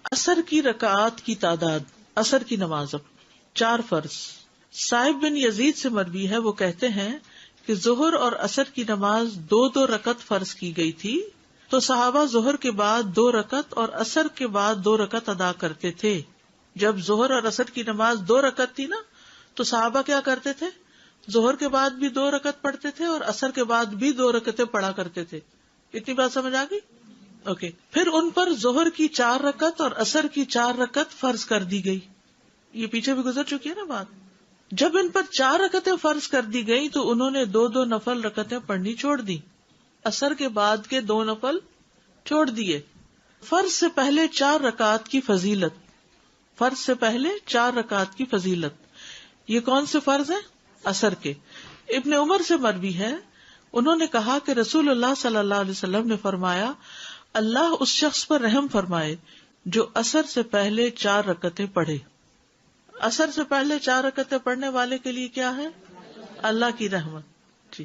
اثر کی رکعات کی تعداد، اثر کی نماز اب 4 فرض. صائب بن یزید سے مروی ہے، وہ کہتے ہیں کہ ظہر اور عصر کی نماز 2 رکعت فرض کی گئی تھی، تو صحابہ ظہر کے بعد 2 رکعت اور عصر کے بعد 2 رکعت ادا کرتے تھے. جب ظہر اور عصر کی نماز 2 رکعت تھی نا، تو صحابہ کیا کرتے تھے؟ ظہر کے بعد بھی 2 رکعت پڑھتے تھے اور عصر کے بعد بھی 2 رکعتیں پڑھا کرتے تھے. اتنی بات سمجھ آ گئی؟ اوکے. پھر ان پر ظہر کی 4 رکعت اور عصر کی 4 رکعت فرض کر دی گئی. یہ پیچھے بھی گزر چکی ہے نا بات. جب ان پر 4 رکعتیں فرض کر دی گئی تو انہوں نے 2 نفل رکعتیں پڑھنی چھوڑ دی. عصر کے بعد کے 2 نفل چھوڑ دیے. فرض سے پہلے 4 رکعت کی فضیلت. فرض سے پہلے 4 رکعت کی فضیلت. یہ کون سے فرض ہیں؟ عصر کے. ابن عمر سے مروی ہے، انہوں نے کہا کہ رسول اللہ صلی اللہ علیہ وسلم نے فرمایا، اللہ اس شخص پر رحم فرمائے جو عصر سے پہلے 4 رکعتیں پڑھے. عصر سے پہلے 4 رکعتیں پڑھنے والے کے لیے کیا ہے؟ اللہ کی رحمت. جی.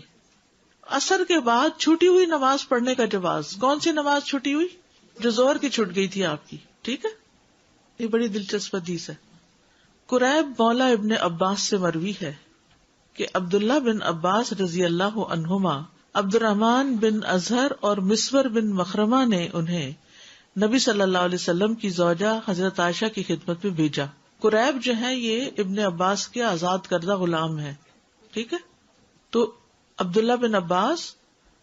عصر کے بعد چھوٹی ہوئی نماز پڑھنے کا جواز. کون سی نماز چھوٹی ہوئی؟ جو ظہر کی چھوٹ گئی تھی آپ کی. ٹھیک ہے، یہ بڑی دلچسپ حدیث ہے. قریب مولا ابن عباس سے مروی ہے کہ عبداللہ بن عباس رضی اللہ عنہما عبد الرحمن بن اظہر اور مسور بن مخرمہ نے انہیں نبی صلی اللہ علیہ وسلم کی زوجہ حضرت عائشہ کی خدمت میں بھیجا. قریب جو ہے یہ ابن عباس کے آزاد کردہ غلام ہے. ٹھیک ہے. تو عبداللہ بن عباس،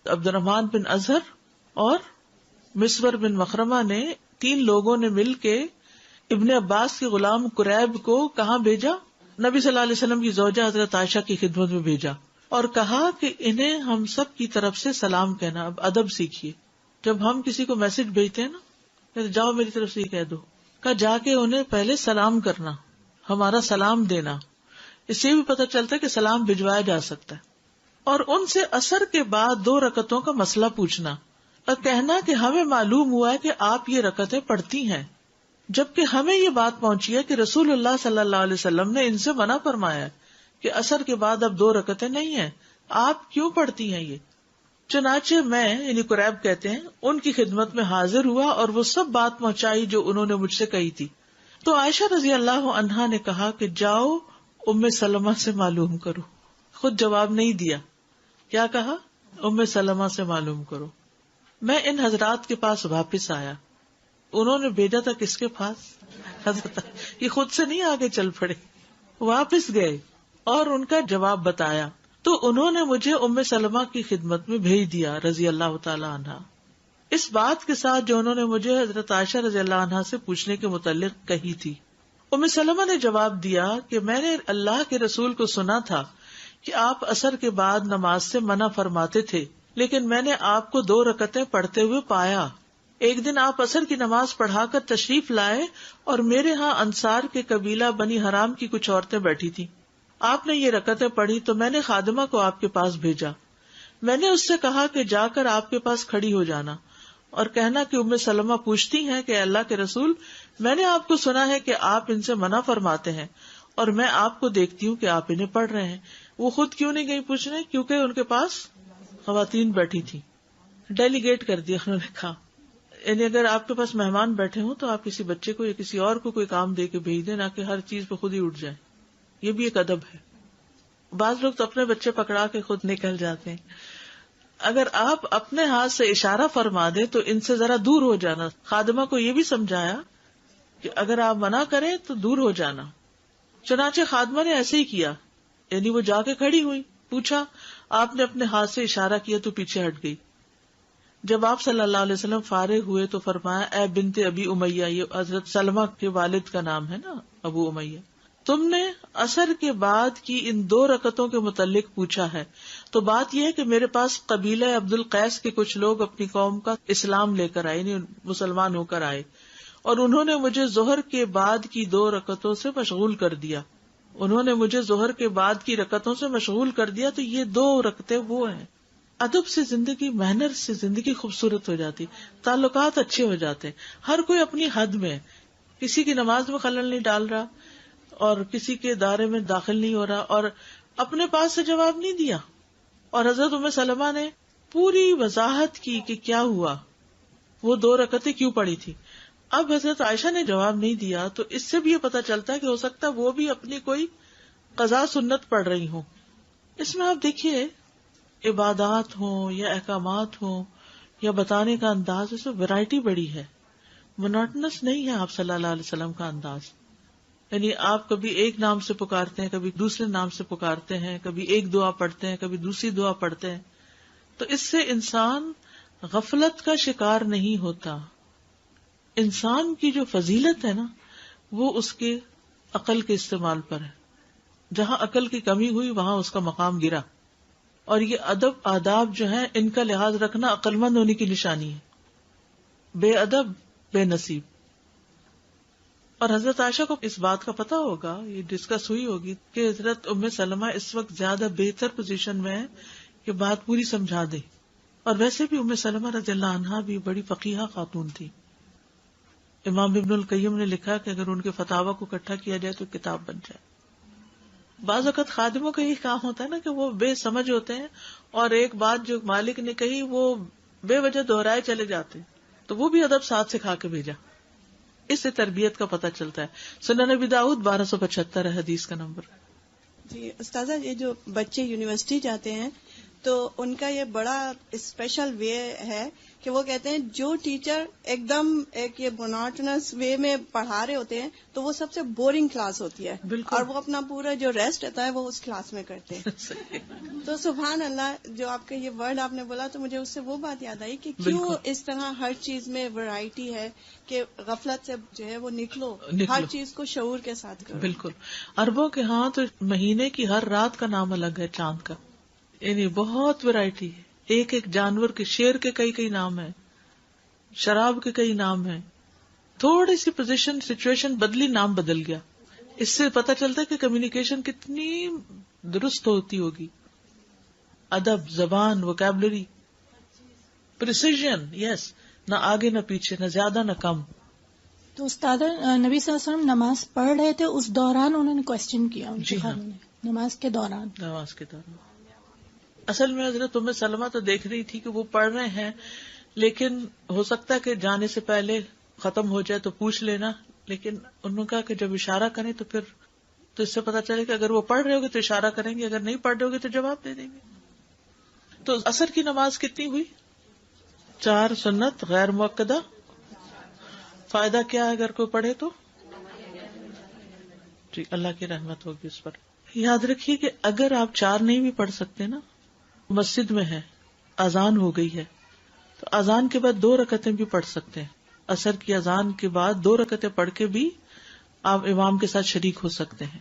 عبد الرحمن بن اظہر اور مسور بن مخرمہ نے 3 لوگوں نے مل کے ابن عباس کے غلام قریب کو کہاں بھیجا؟ نبی صلی اللہ علیہ وسلم کی زوجہ حضرت عائشہ کی خدمت میں بھیجا اور کہا کہ انہیں ہم سب کی طرف سے سلام کہنا. اب ادب سیکھیے. جب ہم کسی کو میسج بھیجتے ہیں نا، جاؤ میری طرف سے یہ کہہ دو، کہ جا کے انہیں پہلے سلام کرنا، ہمارا سلام دینا. اس سے بھی پتہ چلتا ہے کہ سلام بھجوایا جا سکتا ہے. اور ان سے عصر کے بعد 2 رکعتوں کا مسئلہ پوچھنا اور کہنا کہ ہمیں معلوم ہوا ہے کہ آپ یہ رکعتیں پڑھتی ہیں، جبکہ ہمیں یہ بات پہنچی ہے کہ رسول اللہ صلی اللہ علیہ وسلم نے ان سے منع فرمایا ہے کہ عصر کے بعد اب 2 رکعتیں نہیں ہیں، آپ کیوں پڑھتی ہیں یہ؟ چنانچہ میں، یعنی قریب کہتے ہیں، ان کی خدمت میں حاضر ہوا اور وہ سب بات پہنچائی جو انہوں نے مجھ سے کہی تھی. تو عائشہ رضی اللہ عنہا نے کہا کہ جاؤ ام سلمہ سے معلوم کرو. خود جواب نہیں دیا، کیا کہا؟ ام سلمہ سے معلوم کرو. میں ان حضرات کے پاس واپس آیا. انہوں نے بھیجا تھا کس کے پاس؟ حضرت. یہ خود سے نہیں آگے چل پڑے، واپس گئے اور ان کا جواب بتایا. تو انہوں نے مجھے ام سلمہ کی خدمت میں بھیج دیا رضی اللہ تعالی عنہا، اس بات کے ساتھ جو انہوں نے مجھے حضرت عائشہ رضی اللہ عنہا سے پوچھنے کے متعلق کہی تھی. ام سلمہ نے جواب دیا کہ میں نے اللہ کے رسول کو سنا تھا کہ آپ عصر کے بعد نماز سے منع فرماتے تھے، لیکن میں نے آپ کو 2 رکعتیں پڑھتے ہوئے پایا. ایک دن آپ عصر کی نماز پڑھا کر تشریف لائے اور میرے ہاں انصار کے قبیلہ بنی حرام کی کچھ عورتیں بیٹھی تھیں. آپ نے یہ رکعتیں پڑھی تو میں نے خادمہ کو آپ کے پاس بھیجا. میں نے اس سے کہا کہ جا کر آپ کے پاس کھڑی ہو جانا اور کہنا کہ ام سلمہ پوچھتی ہیں کہ اللہ کے رسول، میں نے آپ کو سنا ہے کہ آپ ان سے منع فرماتے ہیں اور میں آپ کو دیکھتی ہوں کہ آپ انہیں پڑھ رہے ہیں. وہ خود کیوں نہیں گئی پوچھنے؟ کیونکہ ان کے پاس خواتین بیٹھی تھی. ڈیلیگیٹ کر دیا انہوں نے کہا. یعنی اگر آپ کے پاس مہمان بیٹھے ہوں تو آپ کسی بچے کو یا کسی اور کو کوئی کام دے کے بھیج دیں، نہ کہ ہر چیز پہ خود ہی اٹھ جائیں. یہ بھی ایک ادب ہے. بعض لوگ تو اپنے بچے پکڑا کے خود نکل جاتے ہیں. اگر آپ اپنے ہاتھ سے اشارہ فرما دیں تو ان سے ذرا دور ہو جانا. خادمہ کو یہ بھی سمجھایا کہ اگر آپ منع کریں تو دور ہو جانا. چنانچہ خادمہ نے ایسے ہی کیا، یعنی وہ جا کے کھڑی ہوئی. پوچھا، آپ نے اپنے ہاتھ سے اشارہ کیا تو پیچھے ہٹ گئی. جب آپ صلی اللہ علیہ وسلم فارغ ہوئے تو فرمایا، اے بنت ابی امیہ، یہ حضرت سلمہ کے والد کا نام ہے نا، ابو امیہ، تم نے عصر کے بعد کی ان 2 رکعتوں کے متعلق پوچھا ہے تو بات یہ ہے کہ میرے پاس قبیلہ عبد القیس کے کچھ لوگ اپنی قوم کا اسلام لے کر آئے، یعنی مسلمان ہو کر آئے، اور انہوں نے مجھے ظہر کے بعد کی 2 رکعتوں سے مشغول کر دیا. انہوں نے مجھے ظہر کے بعد کی رکعتوں سے مشغول کر دیا. تو یہ 2 رکعتیں وہ ہیں. ادب سے زندگی، محنت سے زندگی خوبصورت ہو جاتی، تعلقات اچھے ہو جاتے ہیں. ہر کوئی اپنی حد میں، کسی کی نماز میں خلل نہیں ڈال رہا اور کسی کے دائرے میں داخل نہیں ہو رہا اور اپنے پاس سے جواب نہیں دیا. اور حضرت ام سلمہ نے پوری وضاحت کی کہ کیا ہوا، وہ 2 رکعتیں کیوں پڑھی تھی. اب حضرت عائشہ نے جواب نہیں دیا تو اس سے بھی یہ پتہ چلتا ہے کہ ہو سکتا ہے وہ بھی اپنی کوئی قضا سنت پڑھ رہی ہوں. اس میں آپ دیکھیے عبادات ہوں یا احکامات ہوں یا بتانے کا انداز، اس میں ویرائٹی بڑی ہے، مونوٹنس نہیں ہے آپ صلی اللہ علیہ وسلم کا انداز. یعنی آپ کبھی ایک نام سے پکارتے ہیں، کبھی دوسرے نام سے پکارتے ہیں، کبھی ایک دعا پڑھتے ہیں، کبھی دوسری دعا پڑھتے ہیں. تو اس سے انسان غفلت کا شکار نہیں ہوتا. انسان کی جو فضیلت ہے نا وہ اس کے عقل کے استعمال پر ہے. جہاں عقل کی کمی ہوئی وہاں اس کا مقام گرا. اور یہ ادب آداب جو ہیں ان کا لحاظ رکھنا عقل مند ہونے کی نشانی ہے. بے ادب بے نصیب. اور حضرت عائشہ کو اس بات کا پتہ ہوگا، یہ ڈسکس ہوئی ہوگی کہ حضرت ام سلمہ اس وقت زیادہ بہتر پوزیشن میں ہے کہ بات پوری سمجھا دے. اور ویسے بھی ام سلمہ رضی اللہ عنہا بھی بڑی فقیہہ خاتون تھی. امام ابن القیم نے لکھا کہ اگر ان کے فتاوی کو اکٹھا کیا جائے تو کتاب بن جائے. بعض اوقات خادموں کا یہی کام ہوتا ہے نا کہ وہ بے سمجھ ہوتے ہیں اور ایک بات جو مالک نے کہی وہ بے وجہ دہرائے چلے جاتے ہیں، تو وہ بھی ادب ساتھ سکھا کے بھیجا. اس سے تربیت کا پتہ چلتا ہے. سنن نبی داؤد 1275 ہے حدیث کا نمبر. جی استاذہ، یہ جو بچے یونیورسٹی جاتے ہیں تو ان کا یہ بڑا اسپیشل وے ہے کہ وہ کہتے ہیں جو ٹیچر ایک دم ایک یہ مونوٹنس وے میں پڑھا رہے ہوتے ہیں تو وہ سب سے بورنگ کلاس ہوتی ہے. بالکل. اور وہ اپنا پورا جو ریسٹ رہتا ہے وہ اس کلاس میں کرتے ہیں. تو سبحان اللہ، جو آپ کا یہ ورڈ آپ نے بولا تو مجھے اس سے وہ بات یاد آئی کہ کیوں اس طرح ہر چیز میں ورائٹی ہے کہ غفلت سے جو ہے وہ نکلو. ہر چیز کو شعور کے ساتھ کرو. بالکل. عربوں کے ہاں تو مہینے کی ہر رات کا نام الگ ہے، چاند کا. یعنی بہت ویرائٹی ہے. ایک ایک جانور کے، شیر کے کئی نام ہیں، شراب کے کئی نام ہیں. تھوڑی سی پوزیشن سچویشن بدلی، نام بدل گیا. اس سے پتہ چلتا ہے کہ کمیونیکیشن کتنی درست ہوتی ہوگی. ادب، زبان، ووکیبلری، پریسیژن. یس، نہ آگے نہ پیچھے، نہ زیادہ نہ کم. تو استاد نبی صلی اللہ علیہ وسلم نماز پڑھ رہے تھے، اس دوران انہوں نے کوشچن کیا ان جی کے ہاں. نماز کے دوران. نماز کے دوران اصل میں حضرت ام سلمہ تو دیکھ رہی تھی کہ وہ پڑھ رہے ہیں، لیکن ہو سکتا ہے کہ جانے سے پہلے ختم ہو جائے تو پوچھ لینا. لیکن انہوں نے کہا کہ جب اشارہ کریں تو پھر تو اس سے پتا چلے کہ اگر وہ پڑھ رہے ہوگے تو اشارہ کریں گے، اگر نہیں پڑھ رہے ہوگے تو جواب دے دیں گے. تو عصر کی نماز کتنی ہوئی؟ 4 سنت غیر مؤکدہ. فائدہ کیا ہے اگر کوئی پڑھے تو؟ جی اللہ کی رحمت ہوگی اس پر. یاد رکھیے کہ اگر آپ 4 نہیں بھی پڑھ سکتے نا، مسجد میں ہے، اذان ہو گئی ہے، تو اذان کے بعد 2 رکعتیں بھی پڑھ سکتے ہیں. عصر کی اذان کے بعد 2 رکعتیں پڑھ کے بھی آپ امام کے ساتھ شریک ہو سکتے ہیں.